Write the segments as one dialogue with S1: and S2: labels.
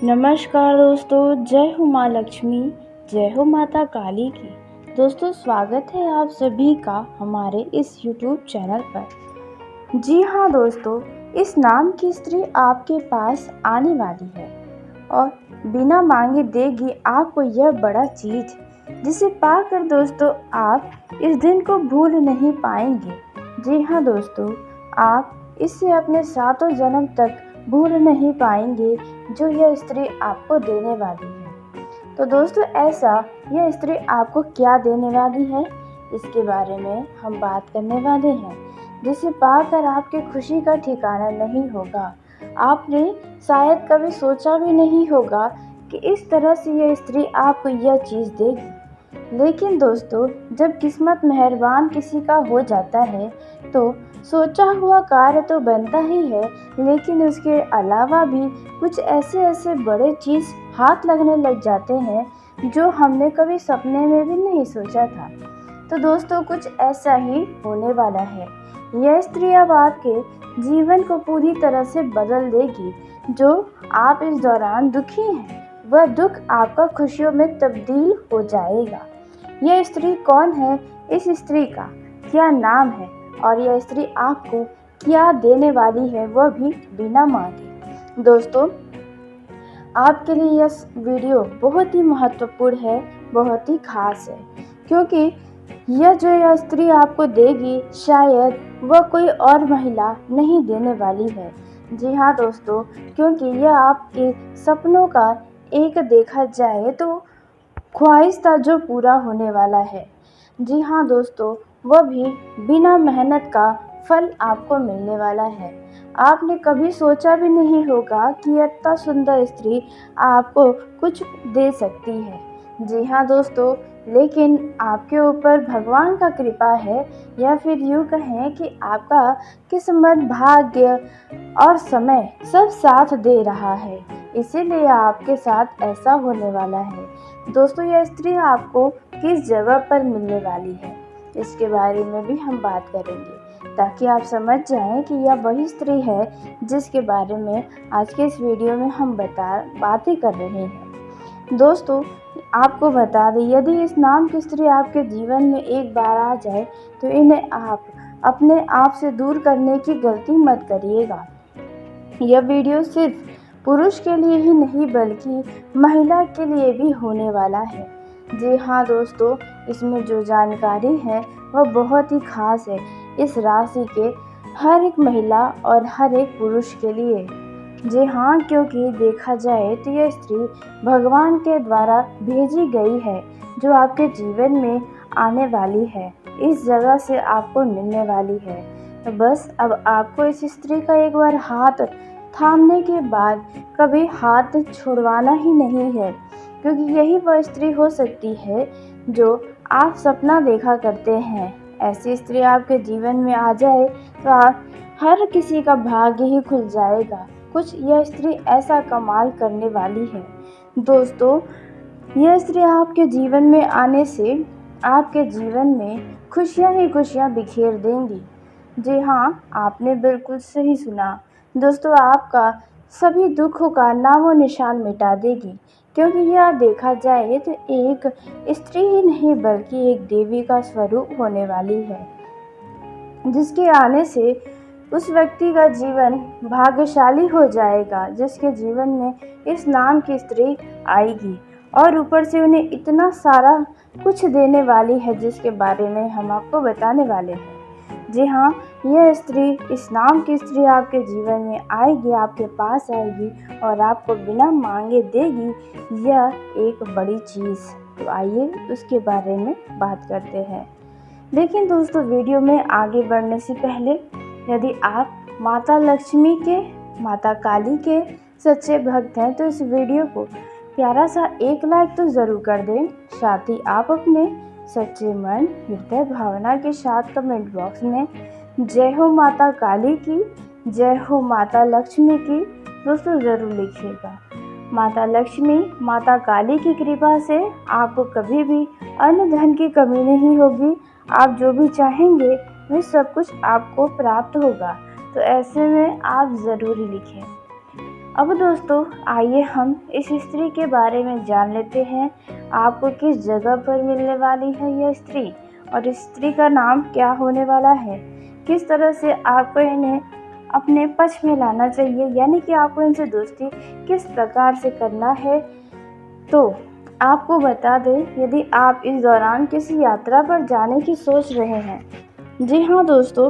S1: नमस्कार दोस्तों, जय हो माँ लक्ष्मी, जय हो माता काली की। दोस्तों, स्वागत है आप सभी का हमारे इस YouTube चैनल पर। जी हाँ दोस्तों, इस नाम की स्त्री आपके पास आने वाली है और बिना मांगे देगी आपको यह बड़ा चीज, जिसे पाकर दोस्तों आप इस दिन को भूल नहीं पाएंगे। जी हाँ दोस्तों, आप इससे अपने सातों जन्म तक भूल नहीं पाएंगे जो यह स्त्री आपको देने वाली है। तो दोस्तों, ऐसा यह स्त्री आपको क्या देने वाली है, इसके बारे में हम बात करने वाले हैं, जिसे पाकर आपकी खुशी का ठिकाना नहीं होगा। आपने शायद कभी सोचा भी नहीं होगा कि इस तरह से यह स्त्री आपको यह चीज़ देगी। लेकिन दोस्तों, जब किस्मत मेहरबान किसी का हो जाता है तो सोचा हुआ कार्य तो बनता ही है, लेकिन उसके अलावा भी कुछ ऐसे बड़े चीज़ हाथ लगने लग जाते हैं जो हमने कभी सपने में भी नहीं सोचा था। तो दोस्तों, कुछ ऐसा ही होने वाला है। यह स्त्री अब आपके जीवन को पूरी तरह से बदल देगी। जो आप इस दौरान दुखी हैं, वह दुख आपका खुशियों में तब्दील हो जाएगा। यह स्त्री कौन है, इस स्त्री का क्या नाम है और यह स्त्री आपको क्या देने वाली है, वह भी बिना मांगे। दोस्तों, आपके लिए यह वीडियो बहुत ही महत्वपूर्ण है, बहुत ही खास है, क्योंकि यह स्त्री आपको देगी, शायद वह कोई और महिला नहीं देने वाली है। जी हाँ दोस्तों, क्योंकि यह आपके सपनों का एक देखा जाए तो ख्वाहिश था जो पूरा होने वाला है। जी हाँ दोस्तों, वह भी बिना मेहनत का फल आपको मिलने वाला है। आपने कभी सोचा भी नहीं होगा कि इतना सुंदर स्त्री आपको कुछ दे सकती है। जी हाँ दोस्तों, लेकिन आपके ऊपर भगवान का कृपा है, या फिर यूँ कहें कि आपका किस्मत, भाग्य और समय सब साथ दे रहा है, इसीलिए आपके साथ ऐसा होने वाला है। दोस्तों, यह स्त्री आपको किस जगह पर मिलने वाली है, इसके बारे में भी हम बात करेंगे, ताकि आप समझ जाएं कि यह वही स्त्री है जिसके बारे में आज के इस वीडियो में हम बातें कर रहे हैं। दोस्तों, आपको बता दें, यदि इस नाम की स्त्री आपके जीवन में एक बार आ जाए तो इन्हें आप अपने आप से दूर करने की गलती मत करिएगा। यह वीडियो सिर्फ पुरुष के लिए ही नहीं बल्कि महिला के लिए भी होने वाला है। जी हाँ दोस्तों, इसमें जो जानकारी है वह बहुत ही खास है इस राशि के हर एक महिला और हर एक पुरुष के लिए। जी हाँ, क्योंकि देखा जाए तो यह स्त्री भगवान के द्वारा भेजी गई है, जो आपके जीवन में आने वाली है, इस जगह से आपको मिलने वाली है। तो बस अब आपको इस स्त्री का एक बार हाथ थामने के बाद कभी हाथ छुड़वाना ही नहीं है, क्योंकि यही वह स्त्री हो सकती है जो आप सपना देखा करते हैं। ऐसी स्त्री आपके जीवन में आ जाए तो हर किसी का भाग्य ही खुल जाएगा। कुछ यह स्त्री ऐसा कमाल करने वाली है। दोस्तों, यह स्त्री आपके जीवन में आने से आपके जीवन में खुशियां ही खुशियां बिखेर देंगी। जी हाँ, आपने बिल्कुल सही सुना। दोस्तों, आपका सभी दुखों का नामो निशान मिटा देगी, क्योंकि यह देखा जाए तो एक स्त्री ही नहीं बल्कि एक देवी का स्वरूप होने वाली है, जिसके आने से उस व्यक्ति का जीवन भाग्यशाली हो जाएगा, जिसके जीवन में इस नाम की स्त्री आएगी और ऊपर से उन्हें इतना सारा कुछ देने वाली है, जिसके बारे में हम आपको बताने वाले हैं। जी हाँ, यह स्त्री, इस नाम की स्त्री आपके जीवन में आएगी, आपके पास आएगी और आपको बिना मांगे देगी यह एक बड़ी चीज़। तो आइए उसके बारे में बात करते हैं। लेकिन दोस्तों, वीडियो में आगे बढ़ने से पहले यदि आप माता लक्ष्मी के, माता काली के सच्चे भक्त हैं तो इस वीडियो को प्यारा सा एक लाइक तो ज़रूर कर दें। साथ ही आप अपने सच्चे मन, हृदय भावना के साथ कमेंट बॉक्स में जय हो माता काली की, जय हो माता लक्ष्मी की दोस्तों ज़रूर लिखिएगा। माता लक्ष्मी, माता काली की कृपा से आपको कभी भी अन्न धन की कमी नहीं होगी। आप जो भी चाहेंगे वह सब कुछ आपको प्राप्त होगा। तो ऐसे में आप ज़रूर लिखें। अब दोस्तों आइए हम इस स्त्री के बारे में जान लेते हैं। आपको किस जगह पर मिलने वाली है यह स्त्री और इस स्त्री का नाम क्या होने वाला है, किस तरह से आपको इन्हें अपने पक्ष में लाना चाहिए, यानी कि आपको इनसे दोस्ती किस प्रकार से करना है। तो आपको बता दें, यदि आप इस दौरान किसी यात्रा पर जाने की सोच रहे हैं, जी हाँ दोस्तों,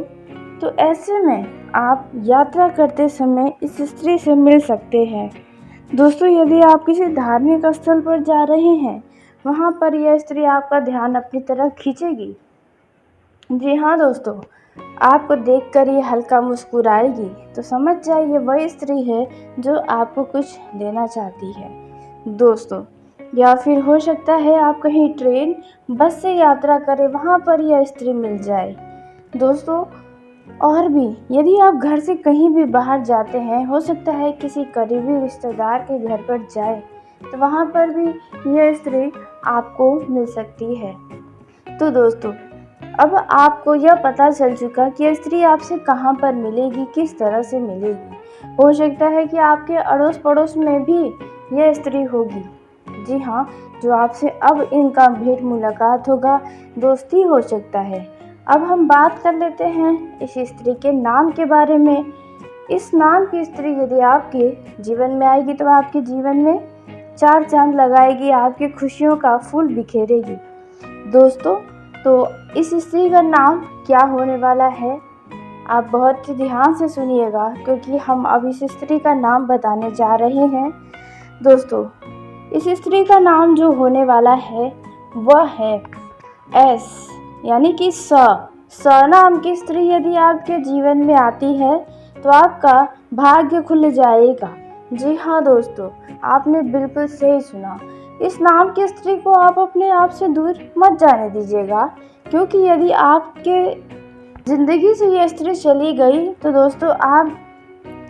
S1: तो ऐसे में आप यात्रा करते समय इस स्त्री से मिल सकते हैं। दोस्तों यदि आप किसी धार्मिक स्थल पर जा रहे हैं, वहाँ पर यह स्त्री आपका ध्यान अपनी तरफ खींचेगी। जी हाँ दोस्तों, आपको देखकर ये हल्का मुस्कुराएगी, तो समझ जाइए वही स्त्री है जो आपको कुछ देना चाहती है दोस्तों। या फिर हो सकता है आप कहीं ट्रेन बस से यात्रा करें, वहाँ पर यह स्त्री मिल जाए दोस्तों। और भी यदि आप घर से कहीं भी बाहर जाते हैं, हो सकता है किसी करीबी रिश्तेदार के घर पर जाए, तो वहाँ पर भी यह स्त्री आपको मिल सकती है। तो दोस्तों अब आपको यह पता चल चुका कि यह स्त्री आपसे कहाँ पर मिलेगी, किस तरह से मिलेगी। हो सकता है कि आपके अड़ोस पड़ोस में भी यह स्त्री होगी, जी हाँ, जो आपसे अब इनका भेंट मुलाकात होगा, दोस्ती हो सकता है। अब हम बात कर लेते हैं इस स्त्री के नाम के बारे में। इस नाम की स्त्री यदि आपके जीवन में आएगी तो आपके जीवन में चार चांद लगाएगी, आपकी खुशियों का फूल बिखेरेगी दोस्तों। तो इस स्त्री का नाम क्या होने वाला है, आप बहुत ही ध्यान से सुनिएगा, क्योंकि हम अब इस स्त्री का नाम बताने जा रहे हैं दोस्तों। इस स्त्री का नाम जो होने वाला है वह है एस, यानी कि स नाम की स्त्री यदि आपके जीवन में आती है तो आपका भाग्य खुल जाएगा। जी हाँ दोस्तों, आपने बिल्कुल सही सुना। इस नाम की स्त्री को आप अपने आप से दूर मत जाने दीजिएगा, क्योंकि यदि आपके ज़िंदगी से ये स्त्री चली गई तो दोस्तों आप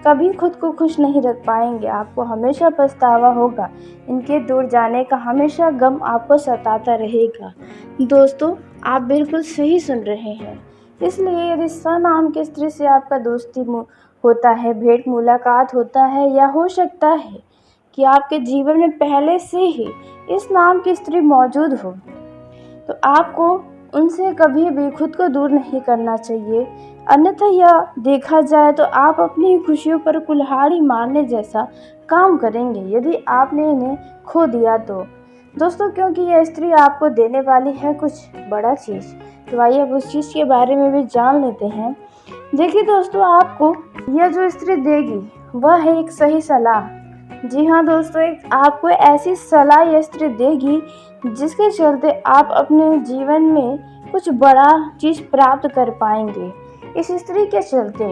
S1: कभी खुद को खुश नहीं रख पाएंगे। आपको हमेशा पछतावा होगा, इनके दूर जाने का हमेशा गम आपको सताता रहेगा दोस्तों। आप बिल्कुल सही सुन रहे हैं। इसलिए यदि स नाम की स्त्री से आपका दोस्ती होता है, भेंट मुलाकात होता है, या हो सकता है कि आपके जीवन में पहले से ही इस नाम की स्त्री मौजूद हो, तो आपको उनसे कभी भी खुद को दूर नहीं करना चाहिए। अन्यथा यह देखा जाए तो आप अपनी खुशियों पर कुल्हाड़ी मारने जैसा काम करेंगे यदि आपने इन्हें खो दिया तो दोस्तों, क्योंकि यह स्त्री आपको देने वाली है कुछ बड़ा चीज़। तो आइए अब उस चीज़ के बारे में भी जान लेते हैं। देखिए दोस्तों, आपको यह जो स्त्री देगी वह है एक सही सलाह। जी हाँ दोस्तों, एक आपको ऐसी सलाह यह स्त्री देगी जिसके चलते आप अपने जीवन में कुछ बड़ा चीज़ प्राप्त कर पाएंगे। इस स्त्री के चलते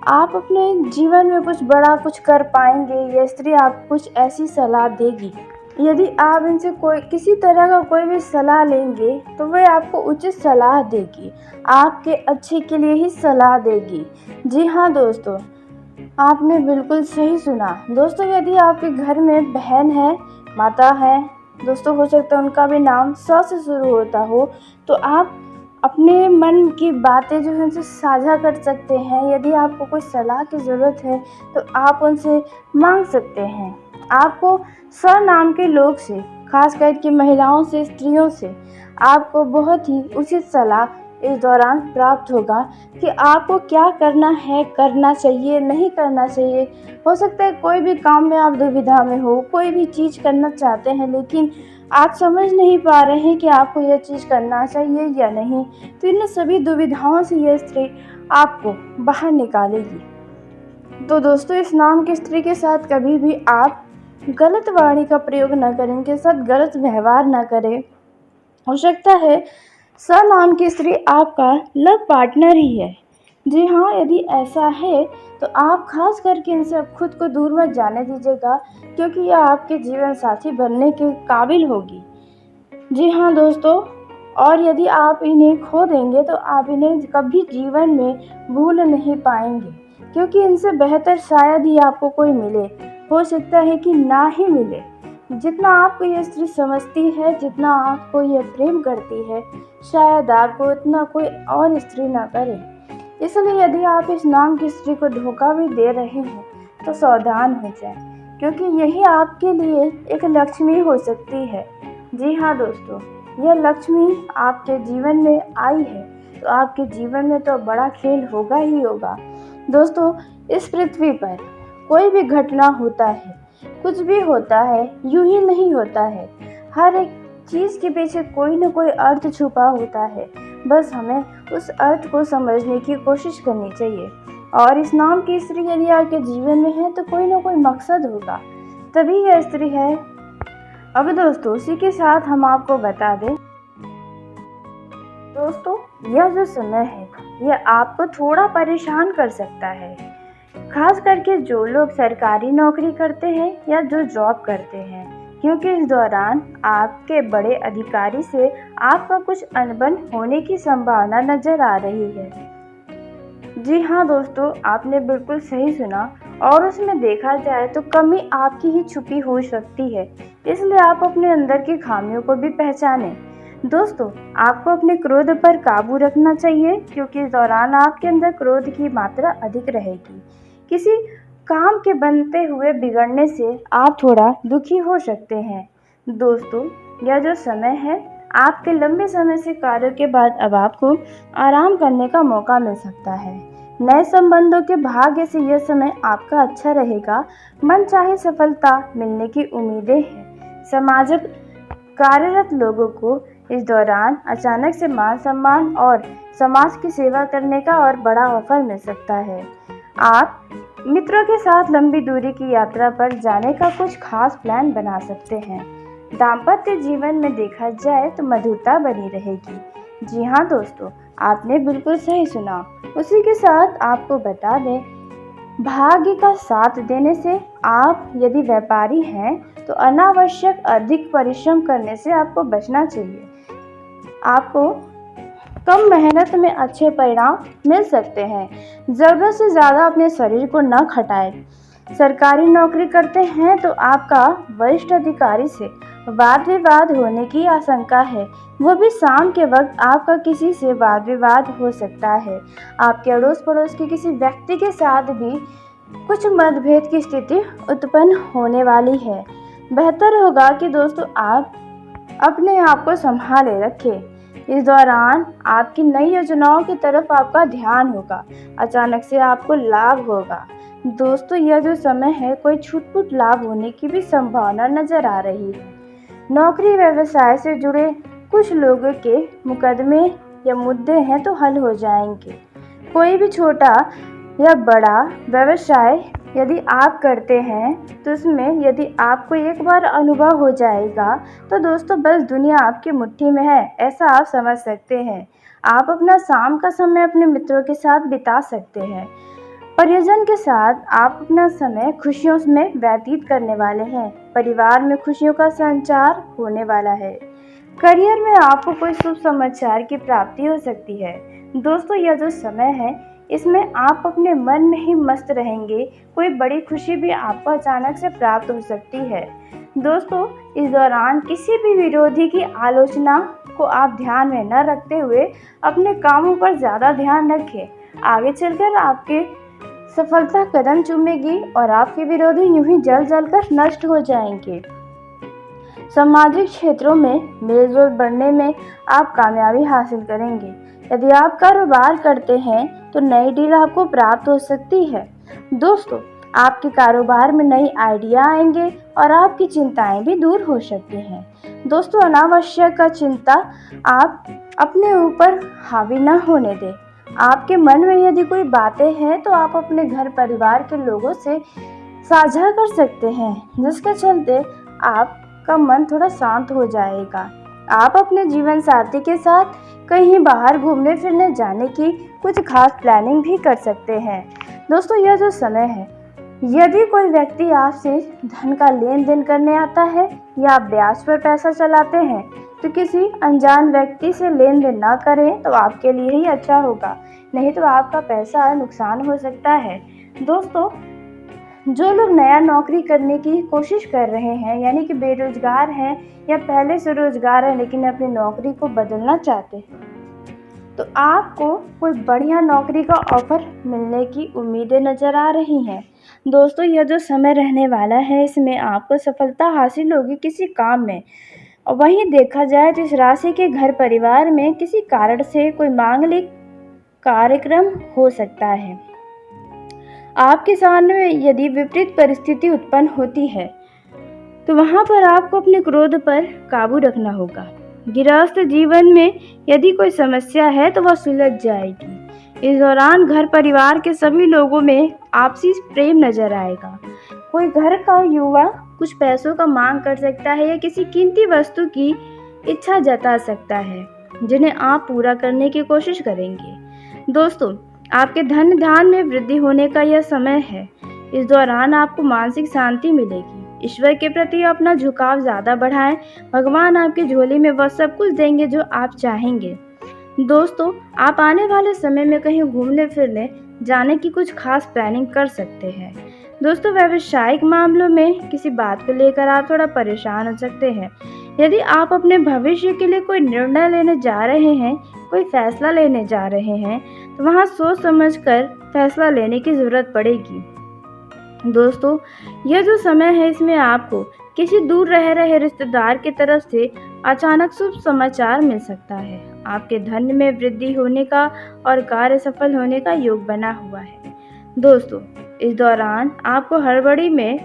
S1: आप अपने जीवन में कुछ बड़ा कुछ कर पाएंगे। यह स्त्री आपको कुछ ऐसी सलाह देगी, यदि आप इनसे कोई किसी तरह का कोई भी सलाह लेंगे तो वह आपको उचित सलाह देगी, आपके अच्छे के लिए ही सलाह देगी। जी हाँ दोस्तों, आपने बिल्कुल सही सुना दोस्तों। यदि आपके घर में बहन है, माता है दोस्तों, हो सकता है उनका भी नाम स से शुरू होता हो, तो आप अपने मन की बातें जो है उनसे साझा कर सकते हैं। यदि आपको कोई सलाह की ज़रूरत है तो आप उनसे मांग सकते हैं। आपको स नाम के लोग से, खास करके महिलाओं से, स्त्रियों से आपको बहुत ही उचित सलाह इस दौरान प्राप्त होगा कि आपको क्या करना है, करना चाहिए, नहीं करना चाहिए। हो सकता है कोई भी काम में आप दुविधा में हो, कोई भी चीज़ करना चाहते हैं लेकिन आप समझ नहीं पा रहे हैं कि आपको यह चीज़ करना चाहिए या नहीं, तो इन सभी दुविधाओं से यह स्त्री आपको बाहर निकालेगी। तो दोस्तों, इस नाम की स्त्री के साथ कभी भी आप गलत वाणी का प्रयोग न करें, इनके साथ गलत व्यवहार न करें। हो सकता है स नाम की स्त्री आपका लव पार्टनर ही है। जी हाँ, यदि ऐसा है तो आप खास करके इनसे अब खुद को दूर मत जाने दीजिएगा, क्योंकि यह आपके जीवन साथी बनने के काबिल होगी। जी हाँ दोस्तों, और यदि आप इन्हें खो देंगे तो आप इन्हें कभी जीवन में भूल नहीं पाएंगे, क्योंकि इनसे बेहतर शायद ही आपको कोई मिले, हो सकता है कि ना ही मिले। जितना आपको यह स्त्री समझती है, जितना आपको यह प्रेम करती है, शायद आपको इतना कोई और स्त्री ना करे। इसलिए यदि आप इस नाम की स्त्री को धोखा भी दे रहे हैं तो सावधान हो जाएं, क्योंकि यही आपके लिए एक लक्ष्मी हो सकती है। जी हाँ दोस्तों, यह लक्ष्मी आपके जीवन में आई है तो आपके जीवन में तो बड़ा खेल होगा ही होगा। दोस्तों, इस पृथ्वी पर कोई भी घटना होता है, कुछ भी होता है, यूं ही नहीं होता है। हर एक चीज़ के पीछे कोई न कोई अर्थ छुपा होता है। बस हमें उस अर्थ को समझने की कोशिश करनी चाहिए। और इस नाम की स्त्री यदि आपके जीवन में है तो कोई ना कोई मकसद होगा, तभी यह स्त्री है। अब दोस्तों, उसी के साथ हम आपको बता दें दोस्तों, यह जो समय है यह आपको थोड़ा परेशान कर सकता है, खास करके जो लोग सरकारी नौकरी करते हैं या जो जॉब करते हैं, क्योंकि इस दौरान आपके बड़े अधिकारी से आपका कुछ अनबन होने की संभावना नजर आ रही है। जी हाँ दोस्तों, आपने बिल्कुल सही सुना। और उसमें देखा जाए तो कमी आपकी ही छुपी हो सकती है, इसलिए आप अपने अंदर की खामियों को भी पहचानें। दोस्तों, आपको अपने क्रोध पर काबू रखना चाहिए, क्योंकि इस दौरान आपके अंदर क्रोध की मात्रा अधिक रहेगी। किसी काम के बनते हुए बिगड़ने से आप थोड़ा दुखी हो सकते हैं। दोस्तों, यह जो समय है आपके लंबे समय से कार्यों के बाद अब आपको आराम करने का मौका मिल सकता है। नए संबंधों के भाग्य से यह समय आपका अच्छा रहेगा। मनचाही सफलता मिलने की उम्मीदें हैं। सामाजिक कार्यरत लोगों को इस दौरान अचानक से मान सम्मान और समाज की सेवा करने का और बड़ा अवसर मिल सकता है। आप मित्रों के साथ लंबी दूरी की यात्रा पर जाने का कुछ खास प्लान बना सकते हैं। दाम्पत्य जीवन में देखा जाए तो मधुरता बनी रहेगी। जी हाँ दोस्तों, आपने बिल्कुल सही सुना। उसी के साथ आपको बता दें, भाग्य का साथ देने से आप यदि व्यापारी हैं तो अनावश्यक अधिक परिश्रम करने से आपको बचना चाहिए। आपको कम मेहनत में अच्छे परिणाम मिल सकते हैं। ज़रूरत से ज़्यादा अपने शरीर को न खटाएं। सरकारी नौकरी करते हैं तो आपका वरिष्ठ अधिकारी से वाद विवाद होने की आशंका है। वो भी शाम के वक्त आपका किसी से वाद विवाद हो सकता है। आपके अड़ोस पड़ोस के किसी व्यक्ति के साथ भी कुछ मतभेद की स्थिति उत्पन्न होने वाली है। बेहतर होगा कि दोस्तों आप अपने आप को संभाले रखें। इस दौरान आपकी नई योजनाओं की तरफ आपका ध्यान होगा। अचानक से आपको लाभ होगा। दोस्तों, यह जो समय है कोई छूट-फूट लाभ होने की भी संभावना नजर आ रही है। नौकरी व्यवसाय से जुड़े कुछ लोगों के मुकदमे या मुद्दे हैं तो हल हो जाएंगे। कोई भी छोटा या बड़ा व्यवसाय यदि आप करते हैं तो उसमें यदि आपको एक बार अनुभव हो जाएगा तो दोस्तों बस दुनिया आपकी मुट्ठी में है, ऐसा आप समझ सकते हैं। आप अपना शाम का समय अपने मित्रों के साथ बिता सकते हैं। परिजन के साथ आप अपना समय खुशियों में व्यतीत करने वाले हैं। परिवार में खुशियों का संचार होने वाला है। करियर में आपको कोई शुभ समाचार की प्राप्ति हो सकती है। दोस्तों, यह जो समय है इसमें आप अपने मन में ही मस्त रहेंगे। कोई बड़ी खुशी भी आपको अचानक से प्राप्त हो सकती है। दोस्तों, इस दौरान किसी भी विरोधी की आलोचना को आप ध्यान में न रखते हुए अपने कामों पर ज़्यादा ध्यान रखें। आगे चलकर आपके सफलता कदम चूमेगी और आपके विरोधी यूं ही जल जल कर नष्ट हो जाएंगे। सामाजिक क्षेत्रों में मेलजोल बढ़ने में आप कामयाबी हासिल करेंगे। यदि आप कारोबार करते हैं तो नई डील आपको प्राप्त हो सकती है। दोस्तों, आपके कारोबार में नई आइडिया आएंगे और आपकी चिंताएं भी दूर हो सकती हैं। दोस्तों, अनावश्यक का चिंता आप अपने ऊपर हावी न होने दें। आपके मन में यदि कोई बातें हैं तो आप अपने घर परिवार के लोगों से साझा कर सकते हैं, जिसके चलते आपका मन थोड़ा शांत हो जाएगा। आप अपने जीवन साथी के साथ कहीं बाहर घूमने फिरने जाने की कुछ खास प्लानिंग भी कर सकते हैं। दोस्तों, यह जो समय है यदि कोई व्यक्ति आपसे धन का लेन देन करने आता है या आप ब्याज पर पैसा चलाते हैं तो किसी अनजान व्यक्ति से लेन देन ना करें तो आपके लिए ही अच्छा होगा, नहीं तो आपका पैसा नुकसान हो सकता है। दोस्तों, जो लोग नया नौकरी करने की कोशिश कर रहे हैं, यानी कि बेरोजगार हैं या पहले से रोजगार है लेकिन अपनी नौकरी को बदलना चाहते हैं, तो आपको कोई बढ़िया नौकरी का ऑफ़र मिलने की उम्मीदें नज़र आ रही हैं। दोस्तों, यह जो समय रहने वाला है इसमें आपको सफलता हासिल होगी किसी काम में। और वहीं देखा जाए तो इस राशि के घर परिवार में किसी कारण से कोई मांगलिक कार्यक्रम हो सकता है। आपके सामने यदि विपरीत परिस्थिति उत्पन्न होती है तो वहाँ पर आपको अपने क्रोध पर काबू रखना होगा। गृहस्थ जीवन में यदि कोई समस्या है तो वह सुलझ जाएगी। इस दौरान घर परिवार के सभी लोगों में आपसी प्रेम नजर आएगा। कोई घर का युवा कुछ पैसों का मांग कर सकता है या किसी कीमती वस्तु की इच्छा जता सकता है, जिन्हें आप पूरा करने की कोशिश करेंगे। दोस्तों, आपके धन धान्य में वृद्धि होने का यह समय है। इस दौरान आपको मानसिक शांति मिलेगी। ईश्वर के प्रति अपना झुकाव ज़्यादा बढ़ाएं। भगवान आपकी झोली में वह सब कुछ देंगे जो आप चाहेंगे। दोस्तों, आप आने वाले समय में कहीं घूमने फिरने जाने की कुछ खास प्लानिंग कर सकते हैं। दोस्तों, व्यावसायिक मामलों में किसी बात को लेकर आप थोड़ा परेशान हो सकते हैं। यदि आप अपने भविष्य के लिए कोई निर्णय लेने जा रहे हैं, कोई फैसला लेने जा रहे हैं, तो वहाँ सोच समझकर फैसला लेने की ज़रूरत पड़ेगी। दोस्तों, यह जो समय है इसमें आपको किसी दूर रह रहे रिश्तेदार की तरफ से अचानक शुभ समाचार मिल सकता है। आपके धन में वृद्धि होने का और कार्य सफल होने का योग बना हुआ है। दोस्तों, इस दौरान आपको हड़बड़ी में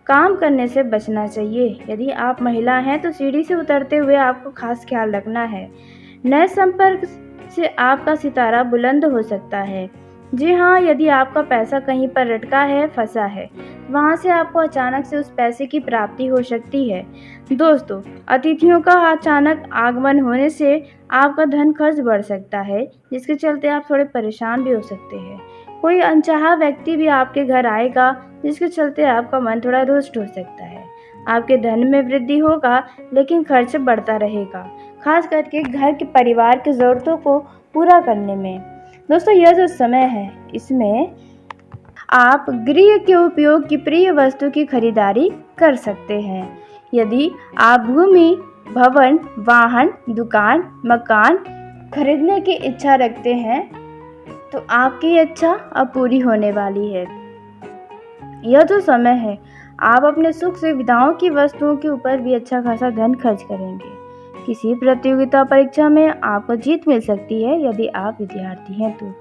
S1: काम करने से बचना चाहिए। यदि आप महिला हैं तो सीढ़ी से उतरते हुए आपको खास ख्याल रखना है। नए संपर्क से आपका सितारा बुलंद हो सकता है। जी हाँ, यदि आपका पैसा कहीं पर लटका है, फंसा है, वहाँ से आपको अचानक से उस पैसे की प्राप्ति हो सकती है। दोस्तों, अतिथियों का अचानक आगमन होने से आपका धन खर्च बढ़ सकता है, जिसके चलते आप थोड़े परेशान भी हो सकते हैं। कोई अनचाहा व्यक्ति भी आपके घर आएगा, जिसके चलते आपका मन थोड़ा रुष्ट हो सकता है। आपके धन में वृद्धि होगा, लेकिन खर्च बढ़ता रहेगा, खास करके घर के परिवार की ज़रूरतों को पूरा करने में। दोस्तों, यह जो समय है इसमें आप गृह के उपयोग की प्रिय वस्तु की खरीदारी कर सकते हैं। यदि आप भूमि, भवन, वाहन, दुकान, मकान खरीदने की इच्छा रखते हैं तो आपकी इच्छा अब पूरी होने वाली है। यह जो समय है आप अपने सुख सुविधाओं की वस्तुओं के ऊपर भी अच्छा खासा धन खर्च करेंगे। किसी प्रतियोगिता परीक्षा में आपको जीत मिल सकती है। यदि आप विद्यार्थी हैं तो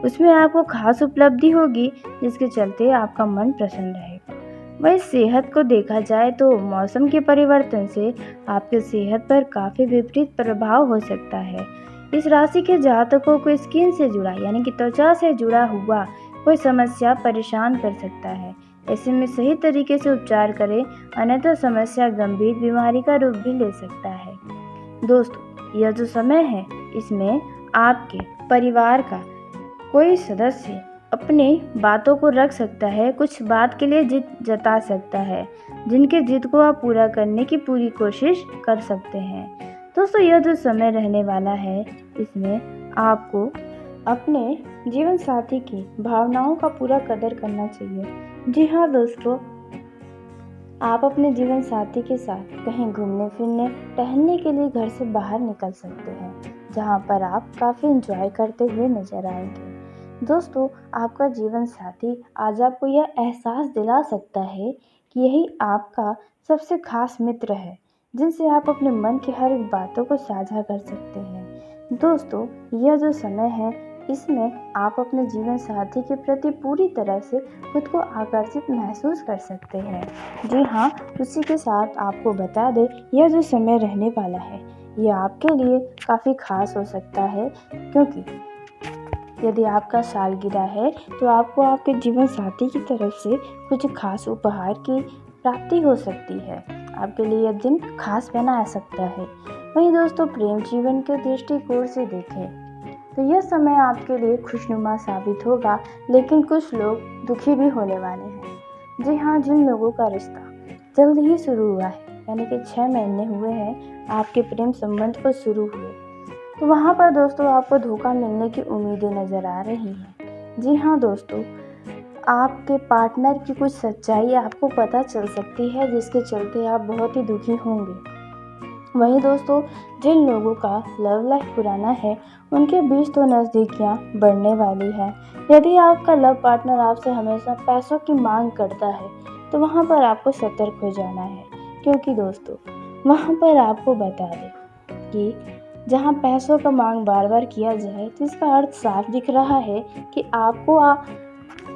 S1: उसमें आपको खास उपलब्धि होगी, जिसके चलते आपका मन प्रसन्न रहेगा। वही सेहत को देखा जाए तो मौसम के परिवर्तन से आपके सेहत पर काफ़ी विपरीत प्रभाव हो सकता है। इस राशि के जातकों को स्किन से जुड़ा यानी कि त्वचा से जुड़ा हुआ कोई समस्या परेशान कर सकता है। ऐसे में सही तरीके से उपचार करें, अन्यथा समस्या गंभीर बीमारी का रूप भी ले सकता है। दोस्तों, यह जो समय है इसमें आपके परिवार का कोई सदस्य अपनी बातों को रख सकता है, कुछ बात के लिए जिद जता सकता है, जिनके जिद को आप पूरा करने की पूरी कोशिश कर सकते हैं। दोस्तों, यह जो समय रहने वाला है इसमें आपको अपने जीवन साथी की भावनाओं का पूरा कदर करना चाहिए। जी हाँ दोस्तों, आप अपने जीवन साथी के साथ कहीं घूमने फिरने टहलने के लिए घर से बाहर निकल सकते हैं, जहां पर आप काफ़ी एंजॉय करते हुए नजर आएंगे। दोस्तों, आपका जीवन साथी आज आपको यह एहसास दिला सकता है कि यही आपका सबसे खास मित्र है, जिनसे आप अपने मन की हर एक बातों को साझा कर सकते हैं। दोस्तों, यह जो समय है इसमें आप अपने जीवन साथी के प्रति पूरी तरह से खुद को आकर्षित महसूस कर सकते हैं। जी हाँ, उसी के साथ आपको बता दें, यह जो समय रहने वाला है यह आपके लिए काफ़ी खास हो सकता है, क्योंकि यदि आपका सालगिरह है तो आपको आपके जीवन साथी की तरफ से कुछ खास उपहार की प्राप्ति हो सकती है। आपके लिए यह दिन खास बना सकता है। वहीं दोस्तों, प्रेम जीवन के दृष्टिकोण से देखें तो यह समय आपके लिए खुशनुमा साबित होगा, लेकिन कुछ लोग दुखी भी होने वाले हैं। जी हाँ, जिन लोगों का रिश्ता जल्द ही शुरू हुआ है, यानी कि 6 महीने हुए हैं आपके प्रेम संबंध को शुरू हुए, तो वहाँ पर दोस्तों आपको धोखा मिलने की उम्मीदें नज़र आ रही हैं। जी हाँ दोस्तों, आपके पार्टनर की कुछ सच्चाई आपको पता चल सकती है, जिसके चलते आप बहुत ही दुखी होंगे। वहीं दोस्तों, जिन लोगों का लव लाइफ पुराना है उनके बीच तो नज़दीकियाँ बढ़ने वाली हैं। यदि आपका लव पार्टनर आपसे हमेशा पैसों की मांग करता है तो वहाँ पर आपको सतर्क हो जाना है, क्योंकि दोस्तों वहाँ पर आपको बता दें कि जहाँ पैसों का मांग बार बार किया जाए तो इसका अर्थ साफ दिख रहा है कि आपको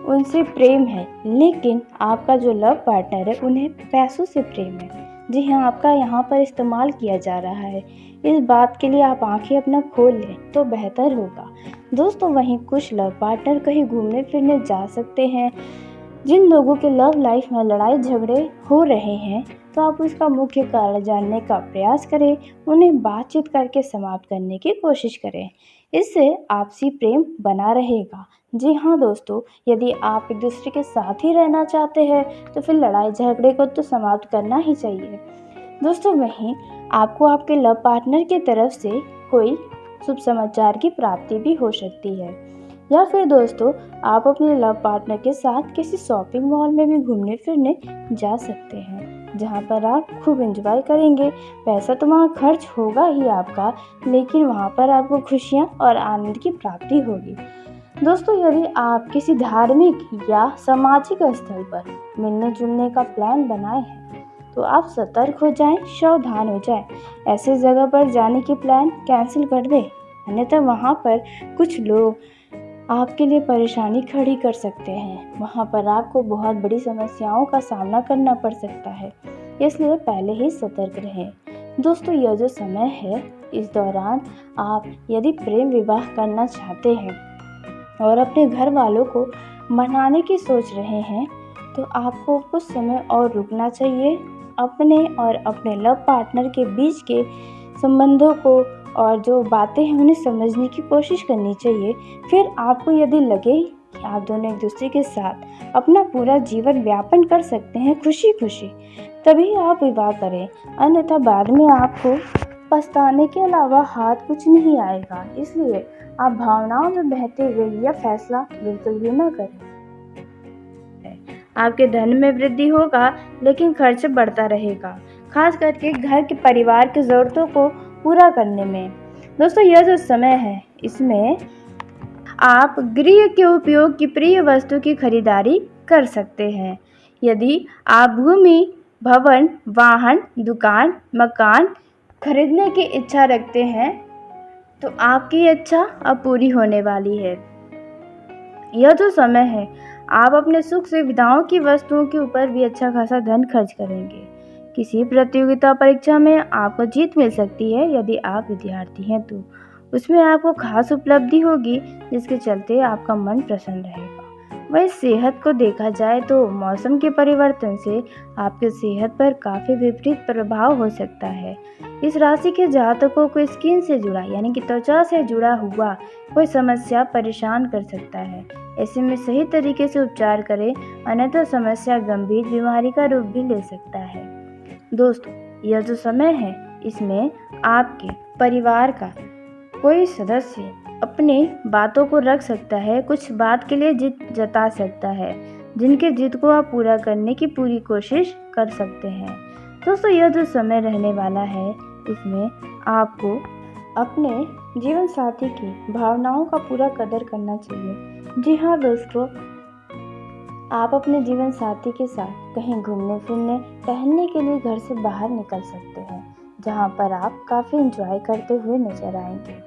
S1: उनसे प्रेम है, लेकिन आपका जो लव पार्टनर है उन्हें पैसों से प्रेम है। जी हाँ, आपका यहाँ पर इस्तेमाल किया जा रहा है। इस बात के लिए आप आंखें अपना खोल लें तो बेहतर होगा। दोस्तों, वहीं कुछ लव पार्टनर कहीं घूमने फिरने जा सकते हैं। जिन लोगों के लव लाइफ में लड़ाई झगड़े हो रहे हैं तो आप उसका मुख्य कारण जानने का प्रयास करें, उन्हें बातचीत करके समाप्त करने की कोशिश करें। इससे आपसी प्रेम बना रहेगा। जी हाँ दोस्तों, यदि आप एक दूसरे के साथ ही रहना चाहते हैं तो फिर लड़ाई झगड़े को तो समाप्त करना ही चाहिए। दोस्तों, वहीं आपको आपके लव पार्टनर की तरफ से कोई शुभ समाचार की प्राप्ति भी हो सकती है, या फिर दोस्तों आप अपने लव पार्टनर के साथ किसी शॉपिंग मॉल में भी घूमने फिरने जा सकते हैं, जहां पर आप खूब एंजॉय करेंगे। पैसा तो वहां खर्च होगा ही आपका, लेकिन वहां पर आपको खुशियां और आनंद की प्राप्ति होगी। दोस्तों, यदि आप किसी धार्मिक या सामाजिक स्थल पर मिलने जुलने का प्लान बनाए हैं तो आप सतर्क हो जाएं, सावधान हो जाएं। ऐसे जगह पर जाने की प्लान कैंसिल कर दें, अन्यथा वहां पर कुछ लोग आपके लिए परेशानी खड़ी कर सकते हैं। वहाँ पर आपको बहुत बड़ी समस्याओं का सामना करना पड़ सकता है, इसलिए पहले ही सतर्क रहें। दोस्तों, यह जो समय है इस दौरान आप यदि प्रेम विवाह करना चाहते हैं और अपने घर वालों को मनाने की सोच रहे हैं तो आपको कुछ समय और रुकना चाहिए। अपने और अपने लव पार्टनर के बीच के संबंधों को और जो बातें हैं उन्हें समझने की कोशिश करनी चाहिए। फिर आपको यदि लगे कि आप दोनों एक दूसरे के साथ अपना पूरा जीवन व्यापन कर सकते हैं खुशी खुशी, तभी आप विवाह करें, अन्यथा बाद में आपको पछताने के अलावा हाथ कुछ नहीं आएगा। इसलिए आप भावनाओं में बहते हुए यह फैसला बिल्कुल भी न करें। आपके धन में वृद्धि होगा लेकिन खर्च बढ़ता रहेगा, खास करके घर के परिवार की ज़रूरतों को पूरा करने में। दोस्तों, यह जो समय है इसमें आप गृह के उपयोग की प्रिय वस्तु की खरीदारी कर सकते हैं। यदि आप भूमि, भवन, वाहन, दुकान, मकान खरीदने की इच्छा रखते हैं तो आपकी इच्छा अब पूरी होने वाली है। यह जो समय है आप अपने सुख सुविधाओं की वस्तुओं के ऊपर भी अच्छा खासा धन खर्च करेंगे। किसी प्रतियोगिता परीक्षा में आपको जीत मिल सकती है। यदि आप विद्यार्थी हैं तो उसमें आपको खास उपलब्धि होगी, जिसके चलते आपका मन प्रसन्न रहेगा। वहीं सेहत को देखा जाए तो मौसम के परिवर्तन से आपके सेहत पर काफ़ी विपरीत प्रभाव हो सकता है। इस राशि के जातकों को स्किन से जुड़ा यानी कि त्वचा से जुड़ा हुआ कोई समस्या परेशान कर सकता है। ऐसे में सही तरीके से उपचार करें, अन्यथा समस्या गंभीर बीमारी का रूप भी ले सकता है। दोस्तों, यह जो समय है इसमें आपके परिवार का कोई सदस्य अपनी बातों को रख सकता है, कुछ बात के लिए जिद जता सकता है, जिनके जिद को आप पूरा करने की पूरी कोशिश कर सकते हैं। दोस्तों, यह जो समय रहने वाला है इसमें आपको अपने जीवन साथी की भावनाओं का पूरा कदर करना चाहिए। जी हाँ दोस्तों, आप अपने जीवन साथी के साथ कहीं घूमने फिरने टहलने के लिए घर से बाहर निकल सकते हैं, जहां पर आप काफ़ी एंजॉय करते हुए नजर आएंगे।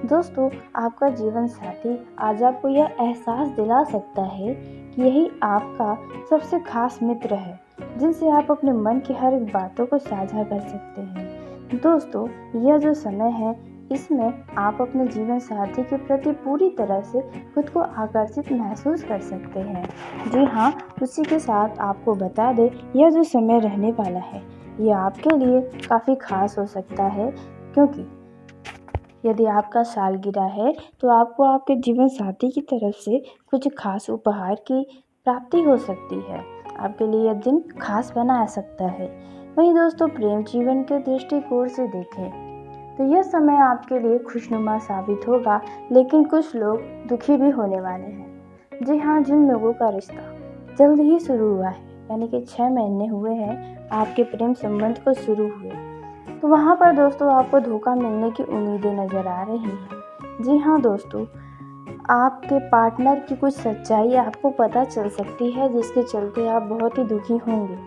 S1: दोस्तों, आपका जीवन साथी आज आपको यह एहसास दिला सकता है कि यही आपका सबसे खास मित्र है, जिनसे आप अपने मन की हर एक बातों को साझा कर सकते हैं। दोस्तों, यह जो समय है इसमें आप अपने जीवन साथी के प्रति पूरी तरह से खुद को आकर्षित महसूस कर सकते हैं। जी हाँ, उसी के साथ आपको बता दें यह जो समय रहने वाला है यह आपके लिए काफ़ी खास हो सकता है, क्योंकि यदि आपका सालगिरह है तो आपको आपके जीवन साथी की तरफ से कुछ खास उपहार की प्राप्ति हो सकती है। आपके लिए यह दिन खास बना सकता है। वहीं दोस्तों, प्रेम जीवन के दृष्टिकोण से देखें तो यह समय आपके लिए खुशनुमा साबित होगा, लेकिन कुछ लोग दुखी भी होने वाले हैं। जी हाँ, जिन लोगों का रिश्ता जल्द ही शुरू हुआ है यानी कि 6 महीने हुए हैं आपके प्रेम संबंध को शुरू हुए, तो वहाँ पर दोस्तों आपको धोखा मिलने की उम्मीदें नज़र आ रही हैं। जी हाँ दोस्तों, आपके पार्टनर की कुछ सच्चाई आपको पता चल सकती है, जिसके चलते आप बहुत ही दुखी होंगे।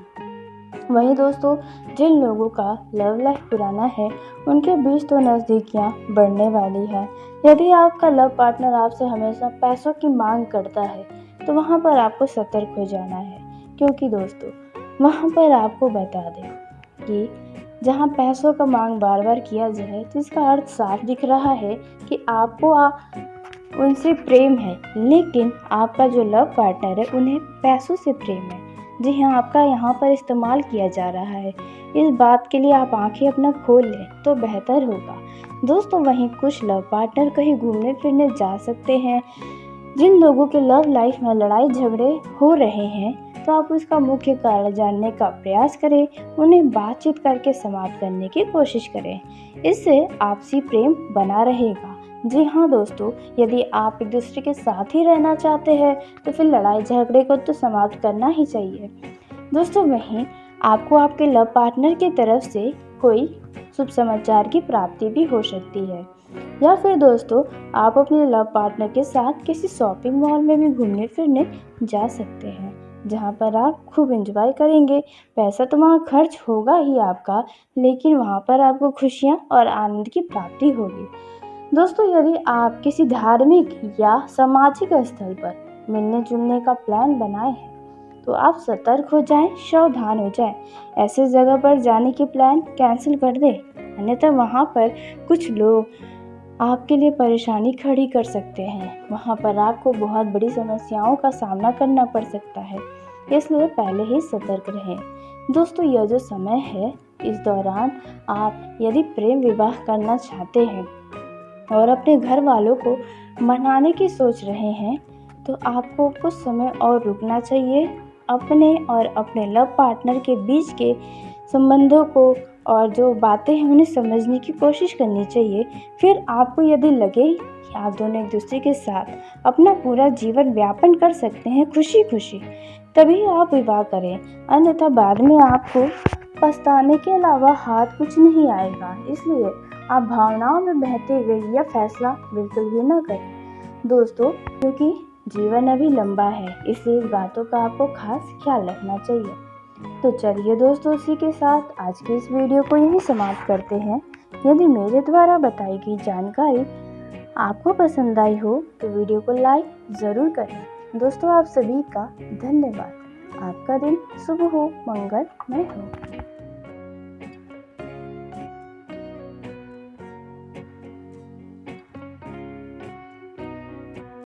S1: वहीं दोस्तों, जिन लोगों का लव लाइफ पुराना है, उनके बीच तो नज़दीकियाँ बढ़ने वाली हैं। यदि आपका लव पार्टनर आपसे हमेशा पैसों की मांग करता है, तो वहाँ पर आपको सतर्क हो जाना है, क्योंकि दोस्तों वहाँ पर आपको बता दें कि जहाँ पैसों का मांग बार बार किया जाए, तो इसका अर्थ साफ दिख रहा है कि आपको उनसे प्रेम है, लेकिन आपका जो लव पार्टनर है उन्हें पैसों से प्रेम है। जी हाँ, आपका यहाँ पर इस्तेमाल किया जा रहा है। इस बात के लिए आप आंखें अपना खोल लें तो बेहतर होगा। दोस्तों वहीं कुछ लव पार्टनर कहीं घूमने फिरने जा सकते हैं। जिन लोगों के लव लाइफ में लड़ाई झगड़े हो रहे हैं, तो आप उसका मुख्य कारण जानने का प्रयास करें, उन्हें बातचीत करके समाप्त करने की कोशिश करें। इससे आपसी प्रेम बना रहेगा। जी हाँ दोस्तों, यदि आप एक दूसरे के साथ ही रहना चाहते हैं, तो फिर लड़ाई झगड़े को तो समाप्त करना ही चाहिए। दोस्तों वहीं आपको आपके लव पार्टनर की तरफ से कोई शुभ समाचार की प्राप्ति भी हो सकती है, या फिर दोस्तों आप अपने लव पार्टनर के साथ किसी शॉपिंग मॉल में भी घूमने फिरने जा सकते हैं, जहां पर आप खूब एंजॉय करेंगे। पैसा तो वहां खर्च होगा ही आपका, लेकिन वहां पर आपको खुशियां और आनंद की प्राप्ति होगी। दोस्तों यदि आप किसी धार्मिक या सामाजिक स्थल पर मिलने जुलने का प्लान बनाए हैं, तो आप सतर्क हो जाएं, सावधान हो जाएं। ऐसे जगह पर जाने की प्लान कैंसिल कर दें, अन्यथा वहां पर कुछ लोग आपके लिए परेशानी खड़ी कर सकते हैं। वहां पर आपको बहुत बड़ी समस्याओं का सामना करना पड़ सकता है, इसलिए पहले ही सतर्क रहें। दोस्तों यह जो समय है, इस दौरान आप यदि प्रेम विवाह करना चाहते हैं और अपने घर वालों को मनाने की सोच रहे हैं, तो आपको कुछ समय और रुकना चाहिए। अपने और अपने लव पार्टनर के बीच के संबंधों को और जो बातें हैं उन्हें समझने की कोशिश करनी चाहिए। फिर आपको यदि लगे कि आप दोनों एक दूसरे के साथ अपना पूरा जीवन व्यापन कर सकते हैं खुशी खुशी, तभी आप विवाह करें, अन्यथा बाद में आपको पछताने के अलावा हाथ कुछ नहीं आएगा। इसलिए आप भावनाओं में बहते हुए यह फैसला बिल्कुल भी ना करें दोस्तों, क्योंकि जीवन अभी लंबा है, इसलिए इस बातों का आपको खास ख्याल रखना चाहिए। तो चलिए दोस्तों, इसी के साथ आज की इस वीडियो को यहीं समाप्त करते हैं। यदि मेरे द्वारा बताई गई जानकारी आपको पसंद आई हो, तो वीडियो को लाइक ज़रूर करें। दोस्तों आप सभी का धन्यवाद। आपका दिन शुभ हो, मंगलमय हो।